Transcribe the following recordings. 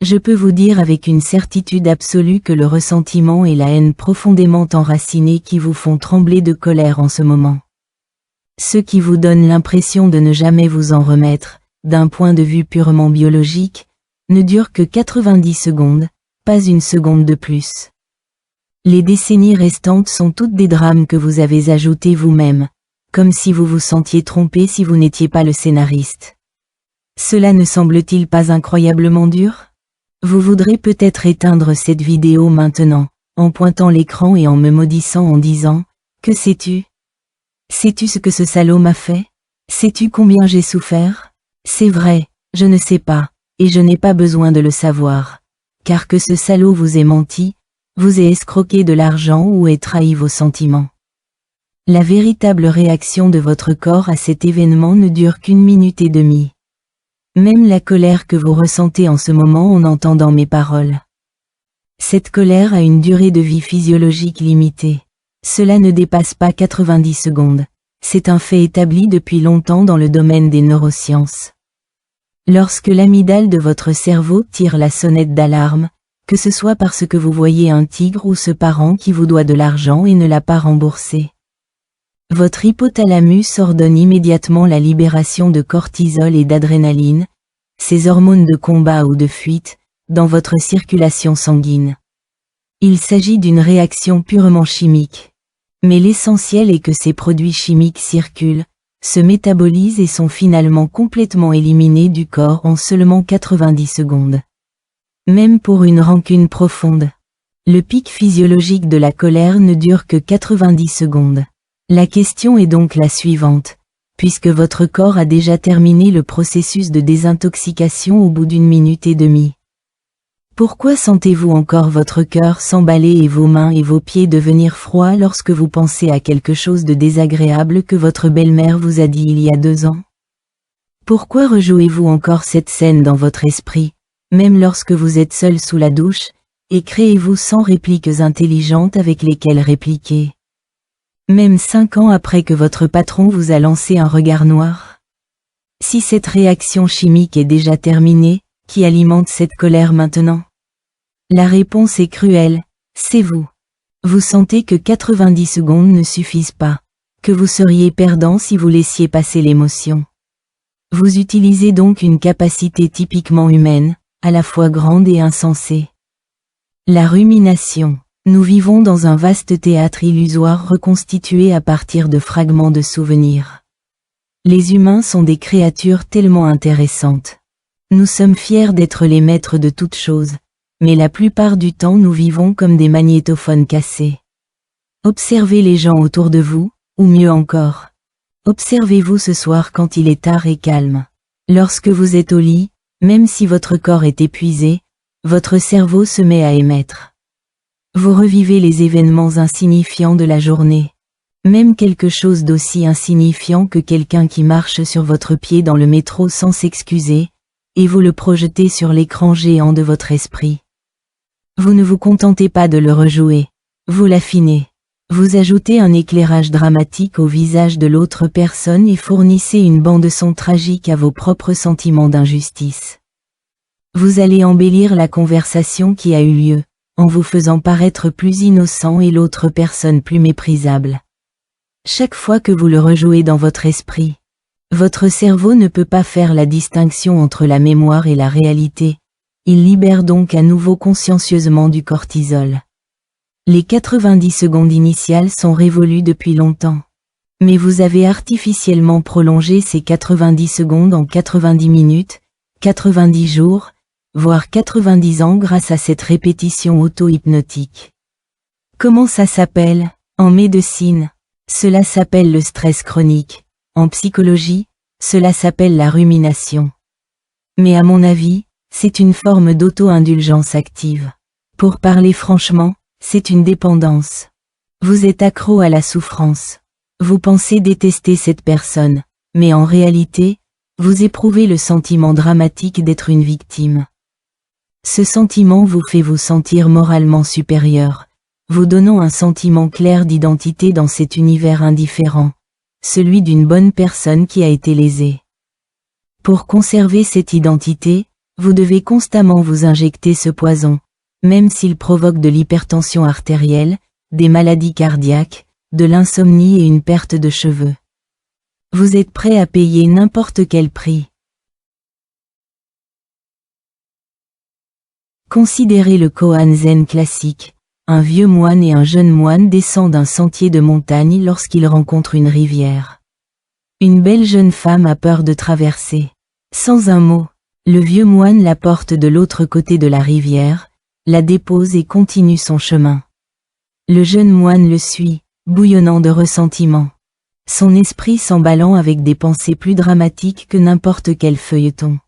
Je peux vous dire avec une certitude absolue que le ressentiment et la haine profondément enracinés qui vous font trembler de colère en ce moment. Ceux qui vous donnent l'impression de ne jamais vous en remettre, d'un point de vue purement biologique, ne durent que 90 secondes, pas une seconde de plus. Les décennies restantes sont toutes des drames que vous avez ajoutés vous-même, comme si vous vous sentiez trompé si vous n'étiez pas le scénariste. Cela ne semble-t-il pas incroyablement dur ? Vous voudrez peut-être éteindre cette vidéo maintenant, en pointant l'écran et en me maudissant en disant « Que sais-tu ? Sais-tu ce que ce salaud m'a fait ? Sais-tu combien j'ai souffert ? C'est vrai, je ne sais pas, et je n'ai pas besoin de le savoir. Car que ce salaud vous ait menti, vous ait escroqué de l'argent ou ait trahi vos sentiments. La véritable réaction de votre corps à cet événement ne dure qu'1 minute et demie. Même la colère que vous ressentez en ce moment en entendant mes paroles. Cette colère a une durée de vie physiologique limitée. Cela ne dépasse pas 90 secondes. C'est un fait établi depuis longtemps dans le domaine des neurosciences. Lorsque l'amygdale de votre cerveau tire la sonnette d'alarme, que ce soit parce que vous voyez un tigre ou ce parent qui vous doit de l'argent et ne l'a pas remboursé. Votre hypothalamus ordonne immédiatement la libération de cortisol et d'adrénaline, ces hormones de combat ou de fuite, dans votre circulation sanguine. Il s'agit d'une réaction purement chimique. Mais l'essentiel est que ces produits chimiques circulent, se métabolisent et sont finalement complètement éliminés du corps en seulement 90 secondes. Même pour une rancune profonde. Le pic physiologique de la colère ne dure que 90 secondes. La question est donc la suivante, puisque votre corps a déjà terminé le processus de désintoxication au bout d'1 minute et demie. Pourquoi sentez-vous encore votre cœur s'emballer et vos mains et vos pieds devenir froids lorsque vous pensez à quelque chose de désagréable que votre belle-mère vous a dit il y a 2 ans? Pourquoi rejouez-vous encore cette scène dans votre esprit, même lorsque vous êtes seul sous la douche, et créez-vous 100 répliques intelligentes avec lesquelles répliquer? Même 5 ans après que votre patron vous a lancé un regard noir? Si cette réaction chimique est déjà terminée, qui alimente cette colère maintenant? La réponse est cruelle, c'est vous. Vous sentez que 90 secondes ne suffisent pas, que vous seriez perdant si vous laissiez passer l'émotion. Vous utilisez donc une capacité typiquement humaine, à la fois grande et insensée. La rumination. Nous vivons dans un vaste théâtre illusoire reconstitué à partir de fragments de souvenirs. Les humains sont des créatures tellement intéressantes. Nous sommes fiers d'être les maîtres de toutes choses, mais la plupart du temps nous vivons comme des magnétophones cassés. Observez les gens autour de vous, ou mieux encore. Observez-vous ce soir quand il est tard et calme. Lorsque vous êtes au lit, même si votre corps est épuisé, votre cerveau se met à émettre. Vous revivez les événements insignifiants de la journée. Même quelque chose d'aussi insignifiant que quelqu'un qui marche sur votre pied dans le métro sans s'excuser, et vous le projetez sur l'écran géant de votre esprit. Vous ne vous contentez pas de le rejouer, vous l'affinez. Vous ajoutez un éclairage dramatique au visage de l'autre personne et fournissez une bande-son tragique à vos propres sentiments d'injustice. Vous allez embellir la conversation qui a eu lieu, en vous faisant paraître plus innocent et l'autre personne plus méprisable. Chaque fois que vous le rejouez dans votre esprit, votre cerveau ne peut pas faire la distinction entre la mémoire et la réalité, il libère donc à nouveau consciencieusement du cortisol. Les 90 secondes initiales sont révolues depuis longtemps. Mais vous avez artificiellement prolongé ces 90 secondes en 90 minutes, 90 jours, voire 90 ans grâce à cette répétition auto-hypnotique. Comment ça s'appelle, en médecine? Cela s'appelle le stress chronique. En psychologie, cela s'appelle la rumination. Mais à mon avis, c'est une forme d'auto-indulgence active. Pour parler franchement, c'est une dépendance. Vous êtes accro à la souffrance. Vous pensez détester cette personne, mais en réalité, vous éprouvez le sentiment dramatique d'être une victime. Ce sentiment vous fait vous sentir moralement supérieur, vous donnant un sentiment clair d'identité dans cet univers indifférent, celui d'une bonne personne qui a été lésée. Pour conserver cette identité, vous devez constamment vous injecter ce poison, même s'il provoque de l'hypertension artérielle, des maladies cardiaques, de l'insomnie et une perte de cheveux. Vous êtes prêt à payer n'importe quel prix. Considérez le koan zen classique. Un vieux moine et un jeune moine descendent un sentier de montagne lorsqu'ils rencontrent une rivière. Une belle jeune femme a peur de traverser. Sans un mot, le vieux moine la porte de l'autre côté de la rivière, la dépose et continue son chemin. Le jeune moine le suit, bouillonnant de ressentiment. Son esprit s'emballant avec des pensées plus dramatiques que n'importe quel feuilleton.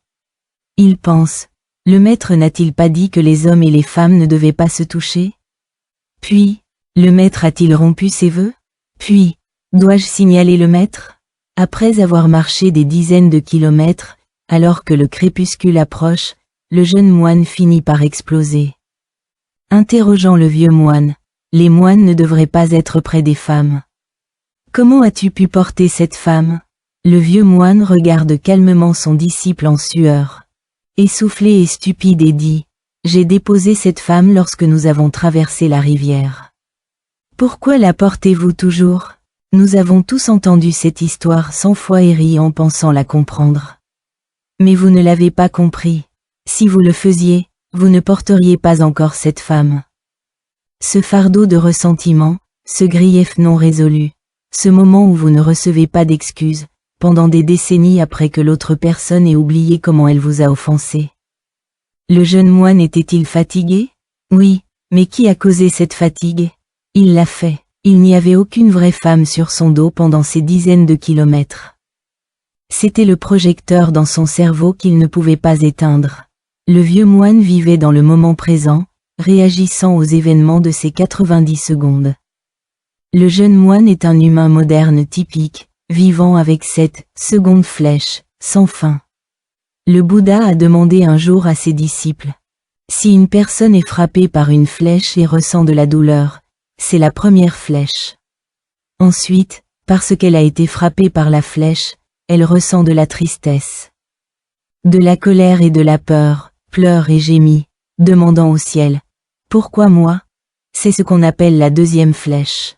Il pense, le maître n'a-t-il pas dit que les hommes et les femmes ne devaient pas se toucher? Puis, le maître a-t-il rompu ses vœux? Puis, dois-je signaler le maître? Après avoir marché des dizaines de kilomètres, alors que le crépuscule approche, le jeune moine finit par exploser. Interrogeant le vieux moine, les moines ne devraient pas être près des femmes. Comment as-tu pu porter cette femme? Le vieux moine regarde calmement son disciple en sueur. Essoufflé et stupide et dit, j'ai déposé cette femme lorsque nous avons traversé la rivière. Pourquoi la portez-vous toujours? Nous avons tous entendu cette histoire 100 fois et ri en pensant la comprendre. Mais vous ne l'avez pas compris. Si vous le faisiez, vous ne porteriez pas encore cette femme. Ce fardeau de ressentiment, ce grief non résolu, ce moment où vous ne recevez pas d'excuses, pendant des décennies après que l'autre personne ait oublié comment elle vous a offensé. Le jeune moine était-il fatigué? Oui, mais qui a causé cette fatigue? Il l'a fait. Il n'y avait aucune vraie femme sur son dos pendant ces dizaines de kilomètres. C'était le projecteur dans son cerveau qu'il ne pouvait pas éteindre. Le vieux moine vivait dans le moment présent, réagissant aux événements de ces 90 secondes. Le jeune moine est un humain moderne typique, vivant avec cette seconde flèche, sans fin. Le Bouddha a demandé un jour à ses disciples. Si une personne est frappée par une flèche et ressent de la douleur, c'est la première flèche. Ensuite, parce qu'elle a été frappée par la flèche, elle ressent de la tristesse, de la colère et de la peur, pleure et gémit, demandant au ciel. Pourquoi moi? C'est ce qu'on appelle la deuxième flèche.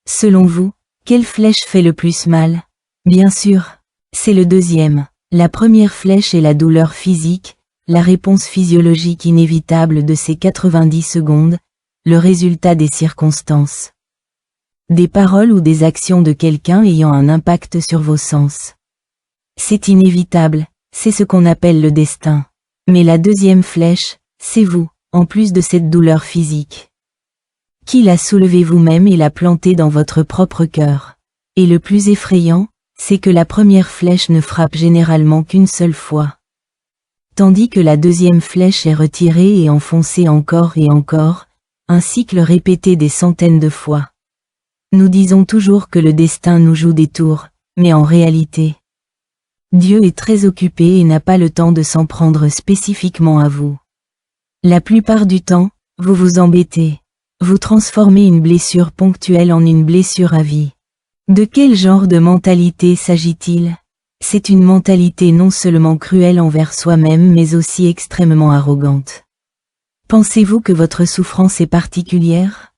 Selon vous, quelle flèche fait le plus mal? Bien sûr, c'est le deuxième. La première flèche est la douleur physique, la réponse physiologique inévitable de ces 90 secondes, le résultat des circonstances. Des paroles ou des actions de quelqu'un ayant un impact sur vos sens. C'est inévitable, c'est ce qu'on appelle le destin. Mais la deuxième flèche, c'est vous, en plus de cette douleur physique. Qui l'a soulevée vous-même et l'a plantée dans votre propre cœur. Et le plus effrayant, c'est que la première flèche ne frappe généralement qu'une seule fois. Tandis que la deuxième flèche est retirée et enfoncée encore et encore, un cycle répété des centaines de fois. Nous disons toujours que le destin nous joue des tours, mais en réalité, Dieu est très occupé et n'a pas le temps de s'en prendre spécifiquement à vous. La plupart du temps, vous vous embêtez. Vous transformez une blessure ponctuelle en une blessure à vie. De quel genre de mentalité s'agit-il? C'est une mentalité non seulement cruelle envers soi-même mais aussi extrêmement arrogante. Pensez-vous que votre souffrance est particulière?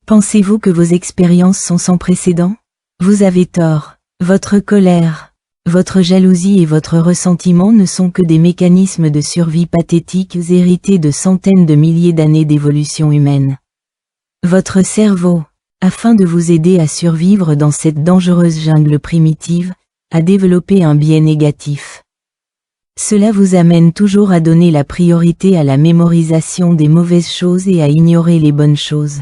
Pensez-vous que vos expériences sont sans précédent? Vous avez tort. Votre colère, votre jalousie et votre ressentiment ne sont que des mécanismes de survie pathétiques hérités de centaines de milliers d'années d'évolution humaine. Votre cerveau, afin de vous aider à survivre dans cette dangereuse jungle primitive, a développé un biais négatif. Cela vous amène toujours à donner la priorité à la mémorisation des mauvaises choses et à ignorer les bonnes choses.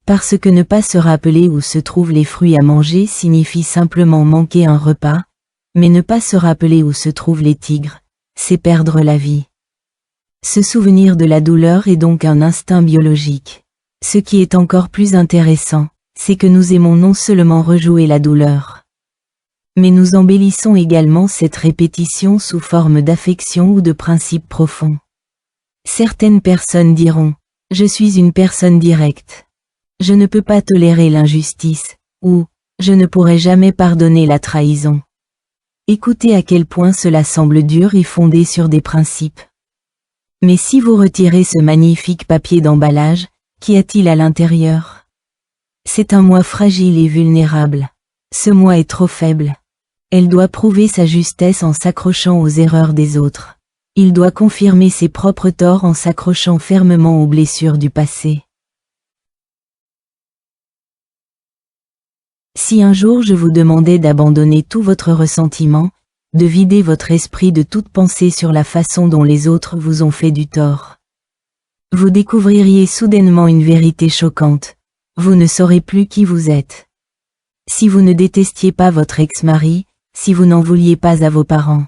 Parce que ne pas se rappeler où se trouvent les fruits à manger signifie simplement manquer un repas, mais ne pas se rappeler où se trouvent les tigres, c'est perdre la vie. Se souvenir de la douleur est donc un instinct biologique. Ce qui est encore plus intéressant, c'est que nous aimons non seulement rejouer la douleur, mais nous embellissons également cette répétition sous forme d'affection ou de principe profond. Certaines personnes diront, je suis une personne directe. Je ne peux pas tolérer l'injustice, ou, je ne pourrai jamais pardonner la trahison. Écoutez à quel point cela semble dur et fondé sur des principes. Mais si vous retirez ce magnifique papier d'emballage, qu'y a-t-il à l'intérieur? C'est un moi fragile et vulnérable. Ce moi est trop faible. Elle doit prouver sa justesse en s'accrochant aux erreurs des autres. Il doit confirmer ses propres torts en s'accrochant fermement aux blessures du passé. Si un jour je vous demandais d'abandonner tout votre ressentiment, de vider votre esprit de toute pensée sur la façon dont les autres vous ont fait du tort, vous découvririez soudainement une vérité choquante. Vous ne saurez plus qui vous êtes. Si vous ne détestiez pas votre ex-mari, si vous n'en vouliez pas à vos parents,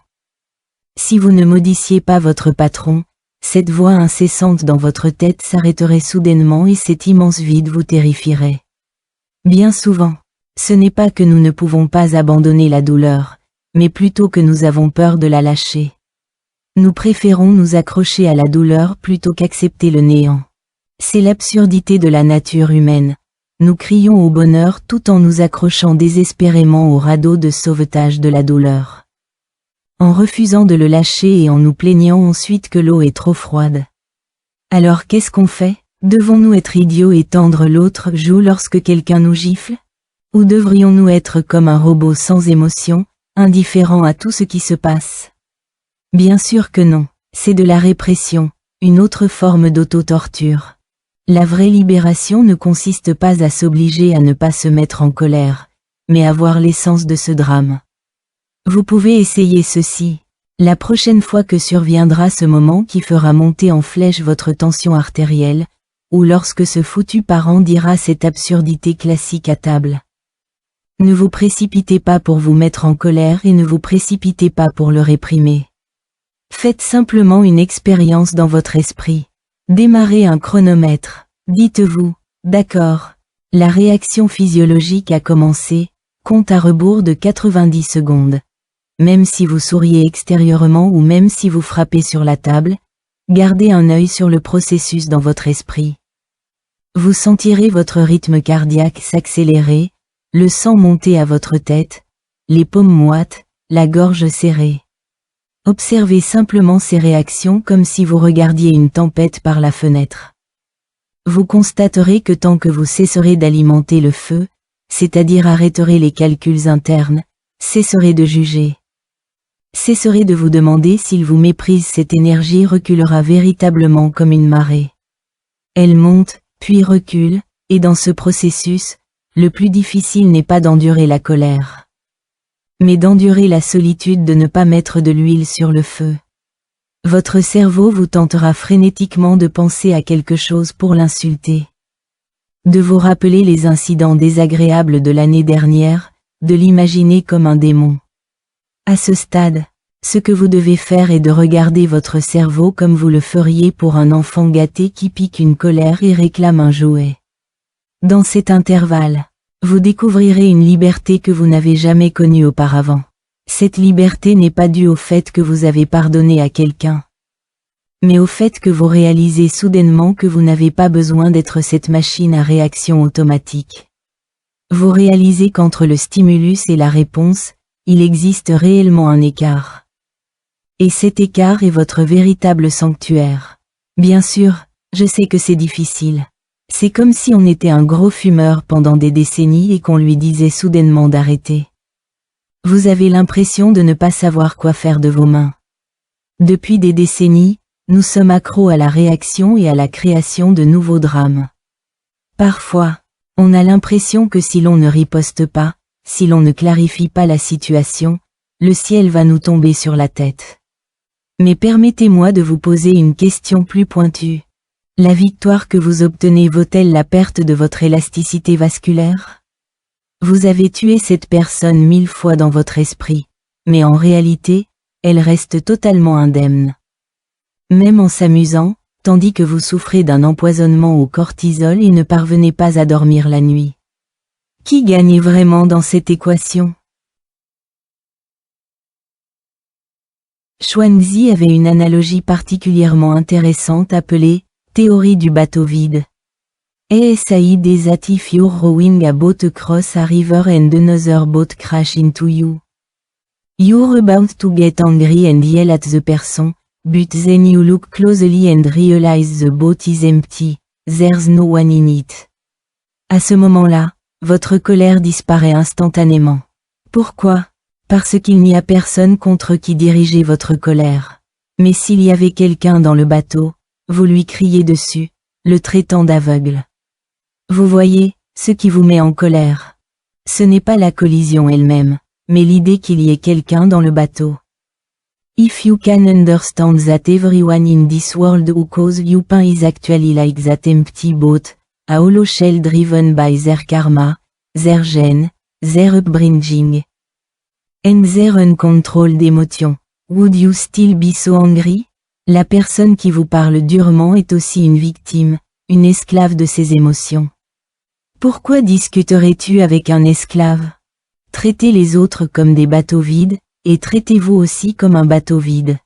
si vous ne maudissiez pas votre patron, cette voix incessante dans votre tête s'arrêterait soudainement et cet immense vide vous terrifierait. Bien souvent, ce n'est pas que nous ne pouvons pas abandonner la douleur, mais plutôt que nous avons peur de la lâcher. Nous préférons nous accrocher à la douleur plutôt qu'accepter le néant. C'est l'absurdité de la nature humaine. Nous crions au bonheur tout en nous accrochant désespérément au radeau de sauvetage de la douleur, en refusant de le lâcher et en nous plaignant ensuite que l'eau est trop froide. Alors qu'est-ce qu'on fait? Devons-nous être idiots et tendre l'autre joue lorsque quelqu'un nous gifle? Ou devrions-nous être comme un robot sans émotion, indifférent à tout ce qui se passe? Bien sûr que non, c'est de la répression, une autre forme d'auto-torture. La vraie libération ne consiste pas à s'obliger à ne pas se mettre en colère, mais à voir l'essence de ce drame. Vous pouvez essayer ceci. La prochaine fois que surviendra ce moment qui fera monter en flèche votre tension artérielle, ou lorsque ce foutu parent dira cette absurdité classique à table. Ne vous précipitez pas pour vous mettre en colère et ne vous précipitez pas pour le réprimer. Faites simplement une expérience dans votre esprit. Démarrez un chronomètre. Dites-vous, d'accord, la réaction physiologique a commencé, compte à rebours de 90 secondes. Même si vous souriez extérieurement ou même si vous frappez sur la table, gardez un œil sur le processus dans votre esprit. Vous sentirez votre rythme cardiaque s'accélérer, le sang monter à votre tête, les paumes moites, la gorge serrée. Observez simplement ces réactions comme si vous regardiez une tempête par la fenêtre. Vous constaterez que tant que vous cesserez d'alimenter le feu, c'est-à-dire arrêterez les calculs internes, cesserez de juger. Cesserez de vous demander s'il vous méprise, cette énergie reculera véritablement comme une marée. Elle monte, puis recule, et dans ce processus, le plus difficile n'est pas d'endurer la colère, mais d'endurer la solitude de ne pas mettre de l'huile sur le feu. Votre cerveau vous tentera frénétiquement de penser à quelque chose pour l'insulter, de vous rappeler les incidents désagréables de l'année dernière, de l'imaginer comme un démon. À ce stade, ce que vous devez faire est de regarder votre cerveau comme vous le feriez pour un enfant gâté qui pique une colère et réclame un jouet. Dans cet intervalle, vous découvrirez une liberté que vous n'avez jamais connue auparavant. Cette liberté n'est pas due au fait que vous avez pardonné à quelqu'un, mais au fait que vous réalisez soudainement que vous n'avez pas besoin d'être cette machine à réaction automatique. Vous réalisez qu'entre le stimulus et la réponse, il existe réellement un écart. Et cet écart est votre véritable sanctuaire. Bien sûr, je sais que c'est difficile. C'est comme si on était un gros fumeur pendant des décennies et qu'on lui disait soudainement d'arrêter. Vous avez l'impression de ne pas savoir quoi faire de vos mains. Depuis des décennies, nous sommes accros à la réaction et à la création de nouveaux drames. Parfois, on a l'impression que si l'on ne riposte pas, si l'on ne clarifie pas la situation, le ciel va nous tomber sur la tête. Mais permettez-moi de vous poser une question plus pointue. La victoire que vous obtenez vaut-elle la perte de votre élasticité vasculaire? Vous avez tué cette personne 1000 fois dans votre esprit, mais en réalité, elle reste totalement indemne. Même en s'amusant, tandis que vous souffrez d'un empoisonnement au cortisol et ne parvenez pas à dormir la nuit. Qui gagne vraiment dans cette équation? Xuanzi avait une analogie particulièrement intéressante appelée « théorie du bateau vide ». Say that if you're rowing a boat across a river and another boat crash into you, You're about to get angry and yell at the person, but then you look closely and realize the boat is empty, there's no one in it. À ce moment-là, votre colère disparaît instantanément. Pourquoi? Parce qu'il n'y a personne contre qui diriger votre colère. Mais s'il y avait quelqu'un dans le bateau, vous lui criez dessus, le traitant d'aveugle. Vous voyez, ce qui vous met en colère. Ce n'est pas la collision elle-même, mais l'idée qu'il y ait quelqu'un dans le bateau. If you can understand that everyone in this world who calls you pain is actually like that empty boat, a hollow shell driven by their karma, their gene, their upbringing, and their uncontrolled emotion, would you still be so angry? La personne qui vous parle durement est aussi une victime, une esclave de ses émotions. Pourquoi discuterais-tu avec un esclave? Traitez les autres comme des bateaux vides, et traitez-vous aussi comme un bateau vide.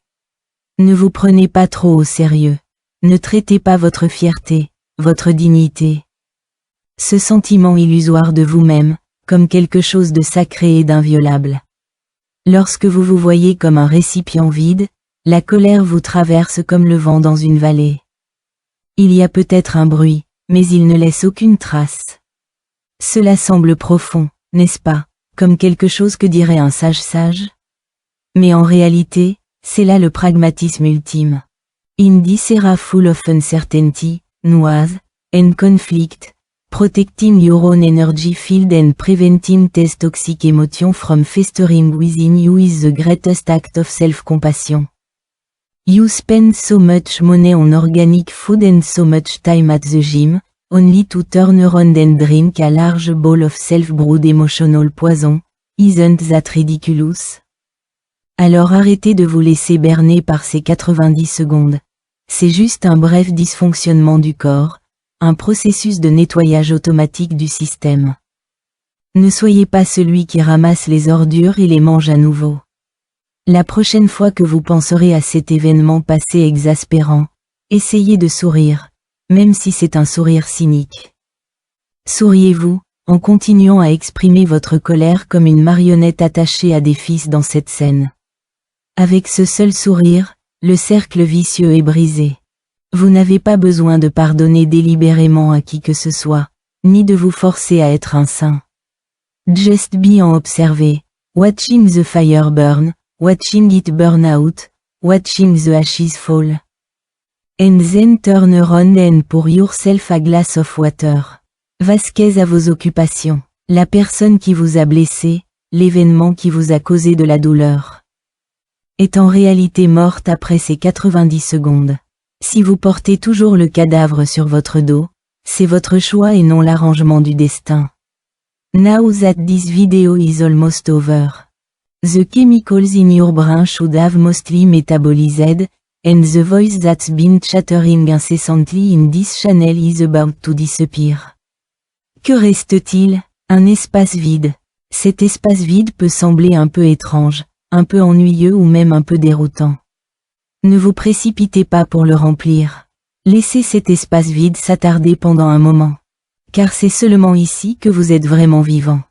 Ne vous prenez pas trop au sérieux. Ne traitez pas votre fierté, votre dignité. Ce sentiment illusoire de vous-même, comme quelque chose de sacré et d'inviolable. Lorsque vous vous voyez comme un récipient vide, la colère vous traverse comme le vent dans une vallée. Il y a peut-être un bruit, mais il ne laisse aucune trace. Cela semble profond, n'est-ce pas, comme quelque chose que dirait un sage? Mais en réalité, c'est là le pragmatisme ultime. In this era full of uncertainty, noise, and conflict, protecting your own energy field and preventing these toxic emotions from festering within you is the greatest act of self-compassion. You spend so much money on organic food and so much time at the gym, only to turn around and drink a large bowl of self-brewed emotional poison, isn't that ridiculous? Alors arrêtez de vous laisser berner par ces 90 secondes. C'est juste un bref dysfonctionnement du corps, un processus de nettoyage automatique du système. Ne soyez pas celui qui ramasse les ordures et les mange à nouveau. La prochaine fois que vous penserez à cet événement passé exaspérant, essayez de sourire, même si c'est un sourire cynique. Souriez-vous, en continuant à exprimer votre colère comme une marionnette attachée à des fils dans cette scène. Avec ce seul sourire, le cercle vicieux est brisé. Vous n'avez pas besoin de pardonner délibérément à qui que ce soit, ni de vous forcer à être un saint. Just be en observer, watching the fire burn, watching it burn out, watching the ashes fall. And then turn around and pour yourself a glass of water. Vasquez à vos occupations, la personne qui vous a blessé, l'événement qui vous a causé de la douleur, est en réalité morte après ces 90 secondes. Si vous portez toujours le cadavre sur votre dos, c'est votre choix et non l'arrangement du destin. Now that this video is almost over, the chemicals in your brain should have mostly metabolized, and the voice that's been chattering incessantly in this channel is about to disappear. Que reste-t-il? Un espace vide. Cet espace vide peut sembler un peu étrange, un peu ennuyeux ou même un peu déroutant. Ne vous précipitez pas pour le remplir. Laissez cet espace vide s'attarder pendant un moment. Car c'est seulement ici que vous êtes vraiment vivant.